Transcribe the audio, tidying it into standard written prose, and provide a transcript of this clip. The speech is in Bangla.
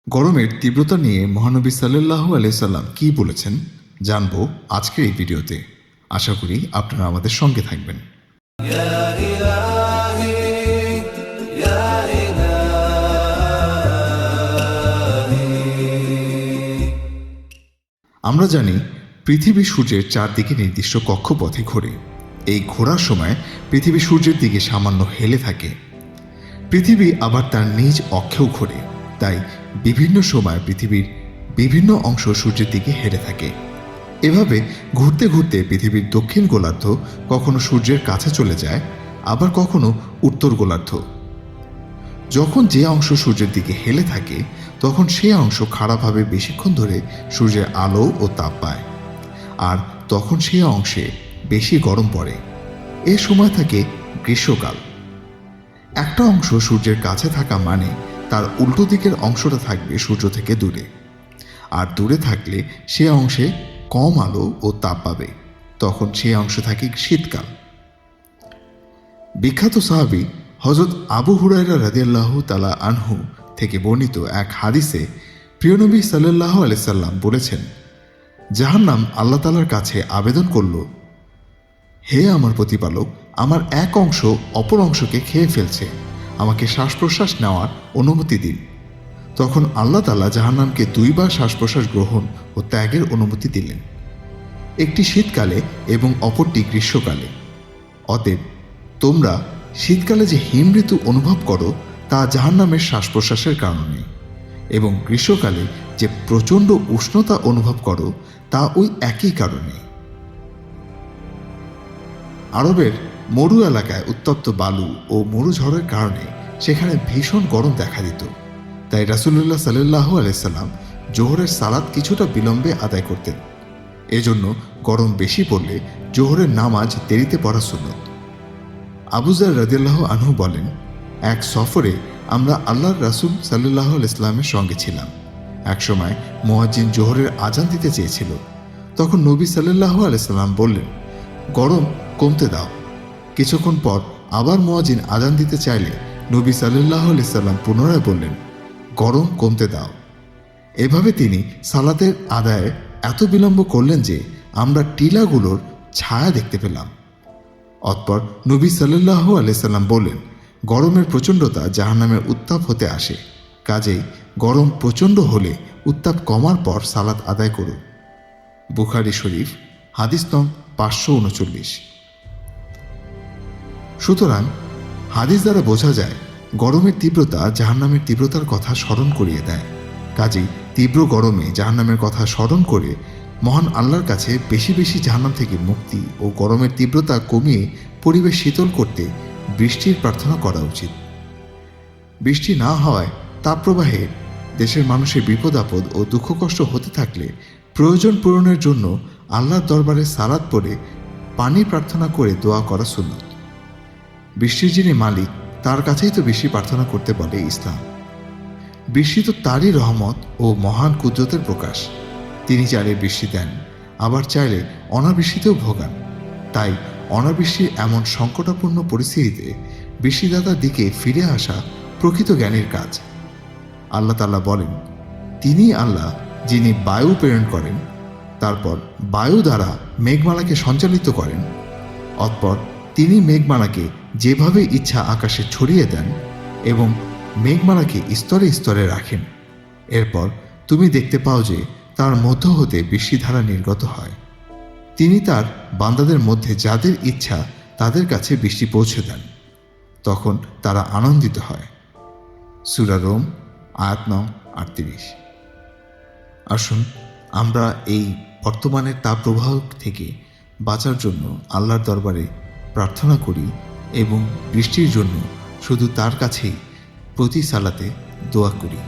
গরমের তীব্রতা নিয়ে মহানবী সাল্লাল্লাহু আলাইহি সাল্লাম কী বলেছেন জানবো আজকের এই ভিডিওতে। আশা করি আপনারা আমাদের সঙ্গে থাকবেন। আমরা জানি পৃথিবী সূর্যের চারদিকে নির্দিষ্ট কক্ষপথে ঘোরে। এই ঘোরার সময় পৃথিবী সূর্যের দিকে সামান্য হেলে থাকে। পৃথিবী আবার তার নিজ অক্ষেও ঘোরে, তাই বিভিন্ন সময় পৃথিবীর বিভিন্ন অংশ সূর্যের দিকে হেরে থাকে। এভাবে ঘুরতে ঘুরতে পৃথিবীর দক্ষিণ গোলার্ধ কখনো সূর্যের কাছে চলে যায়, আবার কখনো উত্তর গোলার্ধ। যখন যে অংশ সূর্যের দিকে হেলে থাকে তখন সে অংশ খাড়াভাবে বেশিক্ষণ ধরে সূর্যের আলো ও তাপ পায়, আর তখন সে অংশে বেশি গরম পড়ে। এ সময় থাকে গ্রীষ্মকাল। একটা অংশ সূর্যের কাছে থাকা মানে তার উল্টো দিকের অংশটা থাকবে সূর্য থেকে দূরে, আর দূরে থাকলে সে অংশে কম আলো ও তাপ পাবে, তখন সে অংশে থাকে শীতকাল। বিখ্যাত সাহাবী হযরত আবু হুরায়রা রাদিয়াল্লাহু তাআলা আনহু থেকে বর্ণিত এক হাদিসে প্রিয় নবী সাল্লাল্লাহু আলাইহি সাল্লাম বলেছেন, জাহান্নাম আল্লাহ তাআলার কাছে আবেদন করল, হে আমার প্রতিপালক, আমার এক অংশ অপর অংশকে খেয়ে ফেলছে, আমাকে শ্বাস প্রশ্বাস নেওয়ার অনুমতি দিন। তখন আল্লাহ তাআলা জাহান্নামকে দুইবার শ্বাস প্রশ্বাস গ্রহণ ও ত্যাগের অনুমতি দিলেন, একটি শীতকালে এবং অপরটি গ্রীষ্মকালে। অতএব তোমরা শীতকালে যে হিম ঋতু অনুভব করো তা জাহান্নামের শ্বাস প্রশ্বাসের কারণে, এবং গ্রীষ্মকালে যে প্রচণ্ড উষ্ণতা অনুভব করো তা ওই একই কারণে। আরবের মরু এলাকায় উত্তপ্ত বালু ও মরু ঝড়ের কারণে সেখানে ভীষণ গরম দেখা দিত, তাই রাসূলুল্লাহ সাল্লাল্লাহু আলাইহি সাল্লাম জোহরের সালাত কিছুটা বিলম্বে আদায় করতেন। এজন্য গরম বেশি পড়লে জোহরের নামাজ দেরিতে পড়া সুন্নত। আবু যার রাদিয়াল্লাহু আনহু বলেন, এক সফরে আমরা আল্লাহর রাসূল সাল্লাল্লাহু আলাইহি সাল্লামের সঙ্গে ছিলাম। একসময় মুয়াজ্জিন জোহরের আজান দিতে চেয়েছিল, তখন নবী সাল্লাল্লাহু আলাইহি সাল্লাম বললেন, গরম কমতে দাও। কিছুক্ষণ পর আবার মুয়াজ্জিন আজান দিতে চাইলে নবী সাল্লাল্লাহু আলাইহি সাল্লাম পুনরায় বললেন, গরম কমতে দাও। এভাবে তিনি সালাতের আদায়ে এত বিলম্ব করলেন যে আমরা টিলাগুলোর ছায়া দেখতে পেলাম। অতঃপর নবী সাল্লাল্লাহু আলাইহি সাল্লাম বললেন, গরমের প্রচণ্ডতা জাহান্নামের উত্তাপ হতে আসে, কাজেই গরম প্রচণ্ড হলে উত্তাপ কমার পর সালাত আদায় করুন। বুখারী শরীফ, হাদিস নং 539। সুতরাং হাদিস দ্বারা বোঝা যায় গরমের তীব্রতা জাহান্নামের তীব্রতার কথা স্মরণ করিয়ে দেয়। কাজেই তীব্র গরমে জাহান্নামের কথা স্মরণ করে মহান আল্লাহর কাছে বেশি বেশি জাহান্নাম থেকে মুক্তি ও গরমের তীব্রতা কমিয়ে পরিবেশ শীতল করতে বৃষ্টির প্রার্থনা করা উচিত। বৃষ্টি না হওয়ায় তাপপ্রবাহে দেশের মানুষের বিপদ আপদ ও দুঃখ কষ্ট হতে থাকলে প্রয়োজন পূরণের জন্য আল্লাহর দরবারে সালাত পড়ে পানি প্রার্থনা করে দোয়া করা সুন্নত। বৃষ্টির যিনি মালিক তার কাছেই তো বৃষ্টি প্রার্থনা করতে বলে ইসলাম। বৃষ্টি তো তারই রহমত ও মহান কুদরতের প্রকাশ। তিনি চাইলে বৃষ্টি দেন, আবার চাইলে অনাবৃষ্টিতেও ভোগান। তাই অনাবৃষ্টির এমন সংকটাপূর্ণ পরিস্থিতিতে বৃষ্টিদাতার দিকে ফিরে আসা প্রকৃত জ্ঞানীর কাজ। আল্লাহ তাআলা বলেন, তিনি আল্লাহ যিনি বায়ু প্রেরণ করেন, তারপর বায়ু দ্বারা মেঘমালাকে সঞ্চালিত করেন। অতঃপর তিনি মেঘমালাকে যেভাবে ইচ্ছা আকাশে ছড়িয়ে দেন এবং মেঘমালাকে স্তরে স্তরে রাখেন। এরপর তুমি দেখতে পাও যে তার মধ্য হতে বৃষ্টিধারা নির্গত হয়। তিনি তার বান্দাদের মধ্যে যাদের ইচ্ছা তাদের কাছে বৃষ্টি পৌঁছে দেন, তখন তারা আনন্দিত হয়। সূরা রোম, আয়াত নং 38। আসুন আমরা এই বর্তমানের তাপপ্রবাহ থেকে বাঁচার জন্য আল্লাহর দরবারে প্রার্থনা করি এবং বৃষ্টির জন্য শুধু তার কাছেই প্রতি সালাতে দোয়া করি।